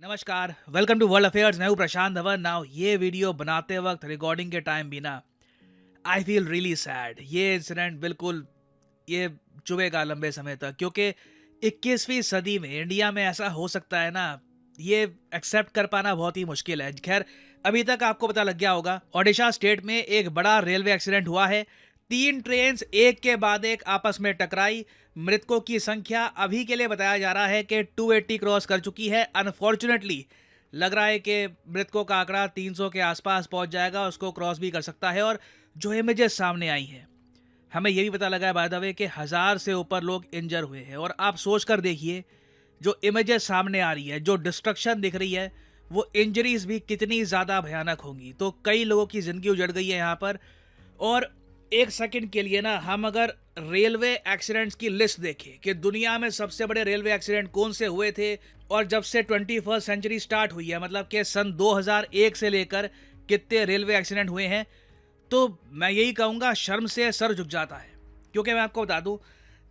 नमस्कार, welcome to world affairs. मैं हूं प्रशांत धवन। नाउ ये वीडियो बनाते वक्त रिकॉर्डिंग के टाइम भी ना आई फील रियली सैड। ये इंसिडेंट बिल्कुल ये चुभेगा लंबे समय तक, क्योंकि 21वीं सदी में इंडिया में ऐसा हो सकता है ना, ये एक्सेप्ट कर पाना बहुत ही मुश्किल है। खैर, अभी तक आपको पता लग गया होगा, ओडिशा स्टेट में एक बड़ा रेलवे एक्सीडेंट हुआ है। 3 ट्रेन एक के बाद एक आपस में टकराई। मृतकों की संख्या अभी के लिए बताया जा रहा है कि 280 क्रॉस कर चुकी है। अनफॉर्चुनेटली लग रहा है कि मृतकों का आंकड़ा 300 के आसपास पहुंच जाएगा, उसको क्रॉस भी कर सकता है। और जो इमेजेस सामने आई हैं, हमें यह भी पता लगा है बाय द वे कि 1000 से ऊपर लोग इंजर हुए हैं। और आप सोच कर देखिए, जो इमेजेस सामने आ रही है, जो डिस्ट्रक्शन दिख रही है, वो इंजरीज भी कितनी ज़्यादा भयानक होंगी। तो कई लोगों की ज़िंदगी उजड़ गई है यहाँ पर। और एक सेकंड के लिए ना, हम अगर रेलवे एक्सीडेंट्स की लिस्ट देखें कि दुनिया में सबसे बड़े रेलवे एक्सीडेंट कौन से हुए थे, और जब से 21st सेंचुरी स्टार्ट हुई है, मतलब कि सन 2001 से लेकर कितने रेलवे एक्सीडेंट हुए हैं, तो मैं यही कहूँगा, शर्म से सर झुक जाता है। क्योंकि मैं आपको बता दूं,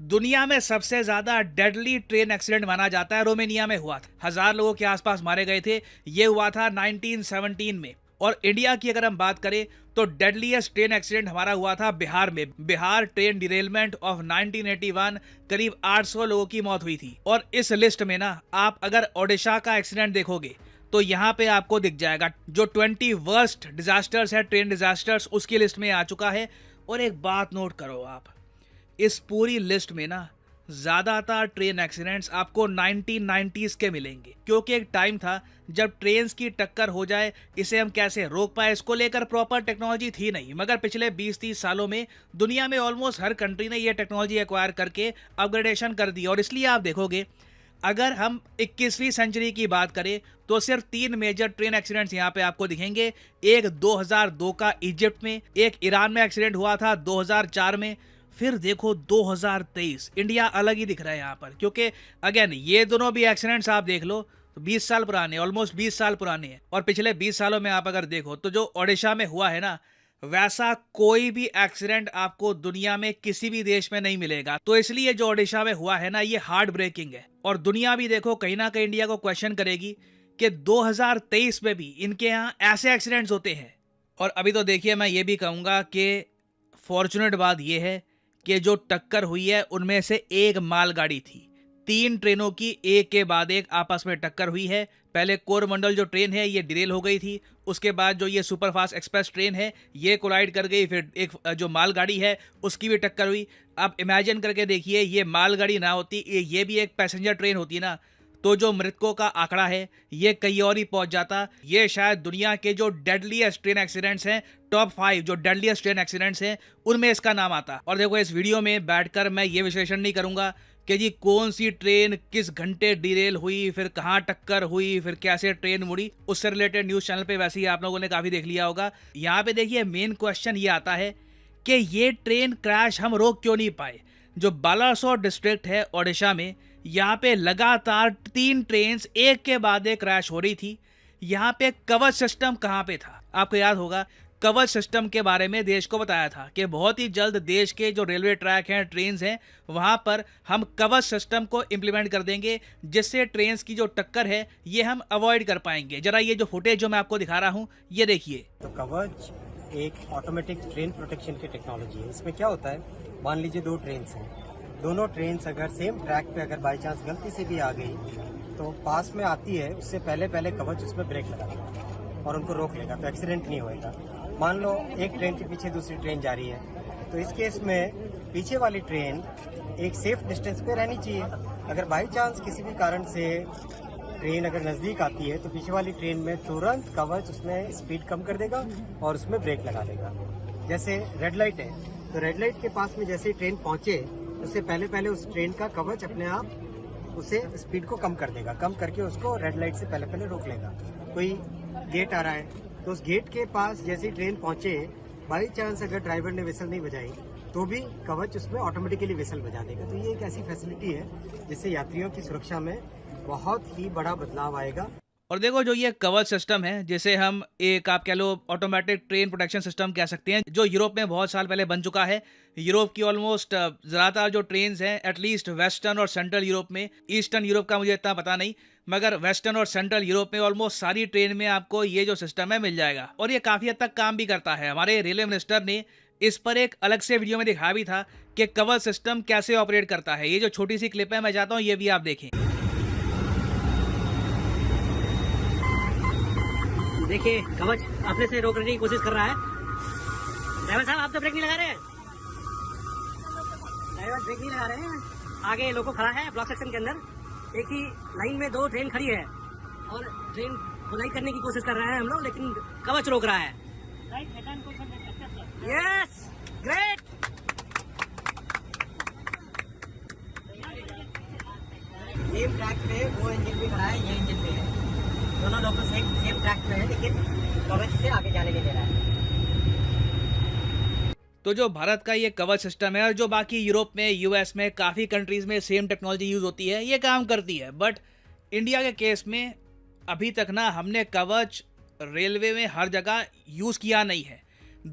दुनिया में सबसे ज़्यादा डेडली ट्रेन एक्सीडेंट माना जाता है रोमेनिया में हुआ था। 1000 लोगों के आसपास मारे गए थे। ये हुआ था 1917 में। और इंडिया की अगर हम बात करें तो डेडलीस्ट ट्रेन एक्सीडेंट हमारा हुआ था बिहार में। बिहार ट्रेन डिरेलमेंट ऑफ 1981, करीब 800 लोगों की मौत हुई थी। और इस लिस्ट में ना, आप अगर ओडिशा का एक्सीडेंट देखोगे तो यहाँ पे आपको दिख जाएगा, जो 20 वर्स्ट डिजास्टर्स है, ट्रेन डिजास्टर्स, उसकी लिस्ट में आ चुका है। और एक बात नोट करो आप, इस पूरी लिस्ट में ना ज्यादातर ट्रेन एक्सीडेंट्स आपको 1990s के मिलेंगे। क्योंकि एक टाइम था जब ट्रेन्स की टक्कर हो जाए, इसे हम कैसे रोक पाए, इसको लेकर प्रॉपर टेक्नोलॉजी थी नहीं। मगर पिछले 20-30 सालों में दुनिया में ऑलमोस्ट हर कंट्री ने यह टेक्नोलॉजी एक्वायर करके अपग्रेडेशन कर दी। और इसलिए आप देखोगे, अगर हम 21वीं सेंचुरी की बात करें तो सिर्फ 3 मेजर ट्रेन एक्सीडेंट्स यहाँ पे आपको दिखेंगे। एक 2002 का इजिप्ट में, एक ईरान में एक्सीडेंट हुआ था 2004 में। फिर देखो 2023, इंडिया अलग ही दिख रहा है यहाँ पर। क्योंकि अगेन, ये दोनों भी एक्सीडेंट्स आप देख लो तो 20 साल पुराने, ऑलमोस्ट 20 साल पुराने हैं। और पिछले 20 सालों में आप अगर देखो तो जो ओडिशा में हुआ है ना, वैसा कोई भी एक्सीडेंट आपको दुनिया में किसी भी देश में नहीं मिलेगा। तो इसलिए जो ओडिशा में हुआ है ना, ये हार्ट ब्रेकिंग है। और दुनिया भी देखो कहीं ना कहीं इंडिया को क्वेश्चन करेगी कि 2023 में भी इनके यहाँ ऐसे एक्सीडेंट्स होते हैं। और अभी तो देखिए, मैं ये भी कहूँगा कि फॉर्चुनेट बात यह है कि जो टक्कर हुई है उनमें से एक मालगाड़ी थी। 3 ट्रेनों की एक के बाद एक आपस में टक्कर हुई है। पहले कोरमंडल जो ट्रेन है ये डिरेल हो गई थी। उसके बाद जो ये सुपरफास्ट एक्सप्रेस ट्रेन है ये कोलाइड कर गई। फिर एक जो मालगाड़ी है उसकी भी टक्कर हुई। आप इमेजिन करके देखिए, ये मालगाड़ी ना होती, ये भी एक पैसेंजर ट्रेन होती ना, तो जो मृतकों का आंकड़ा है ये कहीं और ही पहुंच जाता। ये शायद दुनिया के जो डेडलीस्ट ट्रेन एक्सीडेंट्स हैं, टॉप 5 जो डेडलीस्ट ट्रेन एक्सीडेंट्स हैं, उनमें इसका नाम आता। और देखो, इस वीडियो में बैठकर मैं ये विश्लेषण नहीं करूंगा कि जी कौन सी ट्रेन किस घंटे डिरेल हुई, फिर कहाँ टक्कर हुई, फिर कैसे ट्रेन मुड़ी। उससे रिलेटेड न्यूज चैनल पे वैसे ही आप लोगों ने काफी देख लिया होगा। यहाँ पे देखिए, मेन क्वेश्चन ये आता है कि ये ट्रेन क्रैश हम रोक क्यों नहीं पाए। जो बालासोर डिस्ट्रिक्ट है ओडिशा में, यहाँ पे लगातार 3 ट्रेन एक के बाद एक क्रैश हो रही थी। यहाँ पे कवच सिस्टम कहाँ पे था? आपको याद होगा, कवच सिस्टम के बारे में देश को बताया था कि बहुत ही जल्द देश के जो रेलवे ट्रैक हैं, ट्रेन हैं, वहाँ पर हम कवच सिस्टम को इम्प्लीमेंट कर देंगे, जिससे ट्रेन की जो टक्कर है ये हम अवॉइड कर पाएंगे। जरा ये जो फुटेज जो मैं आपको दिखा रहा हूँ, ये देखिए। तो कवच एक ऑटोमेटिक ट्रेन प्रोटेक्शन की टेक्नोलॉजी है। इसमें क्या होता है, मान लीजिए 2 ट्रेन हैं, दोनों ट्रेन अगर सेम ट्रैक पे अगर बाई चांस गलती से भी आ गई तो पास में आती है, उससे पहले पहले कवच उसमें ब्रेक लगा देगा और उनको रोक लेगा, तो एक्सीडेंट नहीं होएगा। मान लो एक ट्रेन के पीछे दूसरी ट्रेन जा रही है, तो इस केस में पीछे वाली ट्रेन एक सेफ डिस्टेंस पे रहनी चाहिए। अगर बाई चांस किसी भी कारण से ट्रेन अगर नज़दीक आती है तो पीछे वाली ट्रेन में तुरंत कवच उसमें स्पीड कम कर देगा और उसमें ब्रेक लगा देगा। जैसे रेड लाइट है, तो रेड लाइट के पास में जैसे ही ट्रेन पहुंचे, उससे पहले उस ट्रेन का कवच अपने आप उसे स्पीड को कम कर देगा, कम करके उसको रेड लाइट से पहले रोक लेगा। कोई गेट आ रहा है तो उस गेट के पास जैसे ही ट्रेन पहुंचे, बाई चांस अगर ड्राइवर ने विसल नहीं बजाई तो भी कवच उसमें ऑटोमेटिकली विसल बजा देगा। तो ये एक ऐसी फैसिलिटी है जिससे यात्रियों की सुरक्षा में बहुत ही बड़ा बदलाव आएगा। और देखो जो ये कवच सिस्टम है, जिसे हम एक आप कह लो ऑटोमेटिक ट्रेन प्रोटेक्शन सिस्टम कह सकते हैं, जो यूरोप में बहुत साल पहले बन चुका है। यूरोप की ऑलमोस्ट ज़्यादातर जो ट्रेन्स हैं, एटलीस्ट वेस्टर्न और सेंट्रल यूरोप में, ईस्टर्न यूरोप का मुझे इतना पता नहीं, मगर वेस्टर्न और सेंट्रल यूरोप में ऑलमोस्ट सारी ट्रेन में आपको ये जो सिस्टम है मिल जाएगा। और ये काफ़ी हद तक काम भी करता है। हमारे रेलवे मिनिस्टर ने इस पर एक अलग से वीडियो में दिखाया भी था कि कवच सिस्टम कैसे ऑपरेट करता है। ये जो छोटी सी क्लिप है, मैं चाहता हूँ ये भी आप देखें। देखिए कवच अपने से रोकने की कोशिश कर रहा है। ड्राइवर साहब आप तो ब्रेक नहीं लगा रहे हैं। ड्राइवर ब्रेक नहीं लगा रहे हैं। आगे लोको खड़ा है ब्लॉक सेक्शन के अंदर। एक ही लाइन में 2 ट्रेन खड़ी है और ट्रेन खुलाई करने की कोशिश कर रहे हैं हम लोग, लेकिन कवच रोक रहा है। Yes great. सेम ट्रैक पे वो इंजन भी खड़ा है, ये इंजन पे है। दोनों लोग सेम ट्रैक पे है, लेकिन कवच से आगे जाने नहीं दे रहा है। तो जो भारत का ये कवच सिस्टम है और जो बाकी यूरोप में, यूएस में, काफ़ी कंट्रीज़ में सेम टेक्नोलॉजी यूज़ होती है, ये काम करती है। बट इंडिया के केस में अभी तक ना हमने कवच रेलवे में हर जगह यूज़ किया नहीं है।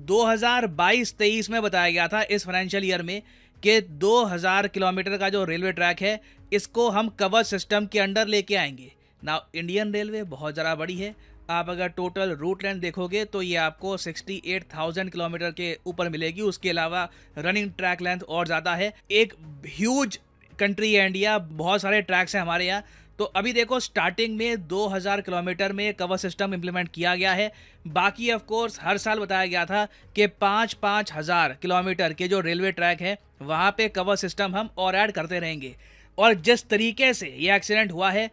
2022-23 में बताया गया था इस फाइनेंशियल ईयर में कि 2000 किलोमीटर का जो रेलवे ट्रैक है, इसको हम कवच सिस्टम के अंडर लेके आएंगे ना। इंडियन रेलवे बहुत ज़्यादा बड़ी है। आप अगर टोटल रूट लेंथ देखोगे तो ये आपको 68,000 किलोमीटर के ऊपर मिलेगी। उसके अलावा रनिंग ट्रैक लेंथ और ज़्यादा है। एक ह्यूज कंट्री है इंडिया, बहुत सारे ट्रैक्स हैं हमारे यहाँ। तो अभी देखो स्टार्टिंग में 2000 किलोमीटर में कवच सिस्टम इम्प्लीमेंट किया गया है। बाकी ऑफ कोर्स हर साल बताया गया था कि 5-5 हज़ार किलोमीटर के जो रेलवे ट्रैक है वहाँ पे कवच सिस्टम हम और ऐड करते रहेंगे। और जिस तरीके से ये एक्सीडेंट हुआ है,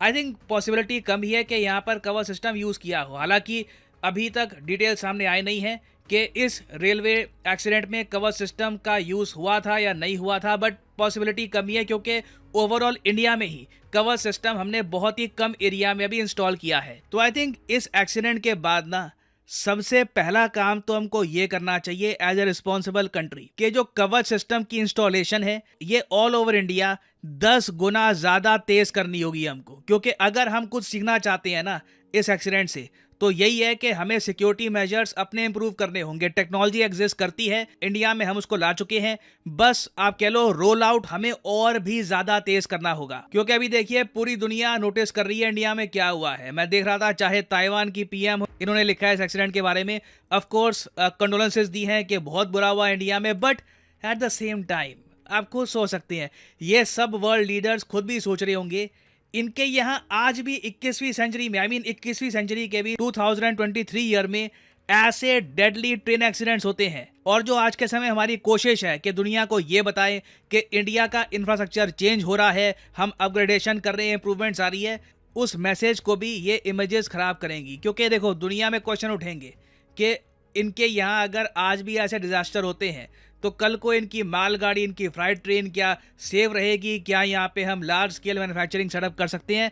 आई थिंक पॉसिबिलिटी कम ही है कि यहाँ पर कवच सिस्टम यूज़ किया हो। हालांकि अभी तक डिटेल सामने आए नहीं है कि इस रेलवे एक्सीडेंट में कवच सिस्टम का यूज़ हुआ था या नहीं हुआ था, बट पॉसिबिलिटी कम ही है क्योंकि ओवरऑल इंडिया में ही कवच सिस्टम हमने बहुत ही कम एरिया में अभी इंस्टॉल किया है। तो आई थिंक इस एक्सीडेंट के बाद ना सबसे पहला काम तो हमको ये करना चाहिए एज ए रिस्पॉन्सिबल कंट्री कि जो कवच सिस्टम की इंस्टॉलेशन है ये ऑल ओवर इंडिया 10 गुना ज़्यादा तेज़ करनी होगी हमको। क्योंकि अगर हम कुछ सीखना चाहते हैं ना इस एक्सीडेंट से, तो यही है कि हमें सिक्योरिटी मेजर्स अपने इंप्रूव करने होंगे। टेक्नोलॉजी एग्जिस्ट करती है इंडिया में, हम उसको ला चुके हैं, बस आप कह लो रोल आउट हमें और भी ज्यादा तेज करना होगा। क्योंकि अभी देखिए पूरी दुनिया नोटिस कर रही है इंडिया में क्या हुआ है। मैं देख रहा था चाहे ताइवान की पीएम, इन्होंने लिखा है इस एक्सीडेंट के बारे में, ऑफकोर्स कंडोलेंसेज दी हैं कि बहुत बुरा हुआ इंडिया में, but at the same time आप खुद सोच सकते हैं, ये सब वर्ल्ड लीडर्स खुद भी सोच रहे होंगे इनके यहाँ आज भी 21वीं सेंचुरी में, 21वीं सेंचुरी के भी 2023 ईयर में ऐसे डेडली ट्रेन एक्सीडेंट्स होते हैं। और जो आज के समय हमारी कोशिश है कि दुनिया को ये बताएं कि इंडिया का इंफ्रास्ट्रक्चर चेंज हो रहा है, हम अपग्रेडेशन कर रहे हैं, इंप्रूवमेंट्स आ रही है, उस मैसेज को भी ये इमेजेस खराब करेंगी। क्योंकि देखो दुनिया में क्वेश्चन उठेंगे कि इनके यहाँ अगर आज भी ऐसे डिजास्टर होते हैं तो कल को इनकी मालगाड़ी, इनकी फ्राइट ट्रेन क्या सेव रहेगी? क्या यहाँ पे हम लार्ज स्केल मैन्युफैक्चरिंग सेटअप कर सकते हैं?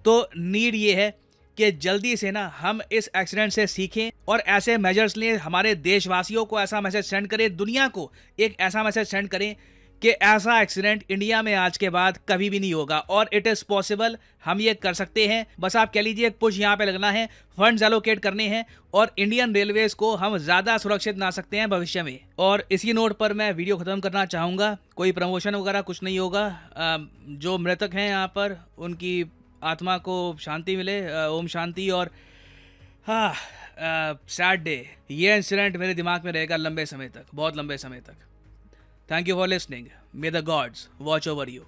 तो नीड ये है कि जल्दी से ना हम इस एक्सीडेंट से सीखें और ऐसे मेजर्स लें, हमारे देशवासियों को ऐसा मैसेज सेंड करें, दुनिया को एक ऐसा मैसेज सेंड करें कि ऐसा एक्सीडेंट इंडिया में आज के बाद कभी भी नहीं होगा। और इट इज़ पॉसिबल, हम ये कर सकते हैं। बस आप कह लीजिए एक पुश यहाँ पे लगना है, फंड्स एलोकेट करने हैं और इंडियन रेलवेज को हम ज़्यादा सुरक्षित बना सकते हैं भविष्य में। और इसी नोट पर मैं वीडियो ख़त्म करना चाहूँगा। कोई प्रमोशन वगैरह कुछ नहीं होगा। जो मृतक हैं यहाँ पर उनकी आत्मा को शांति मिले, ओम शांति। और हाँ, सैड डे, ये इंसिडेंट मेरे दिमाग में रहेगा लंबे समय तक, बहुत लंबे समय तक। Thank you for listening. May the gods watch over you.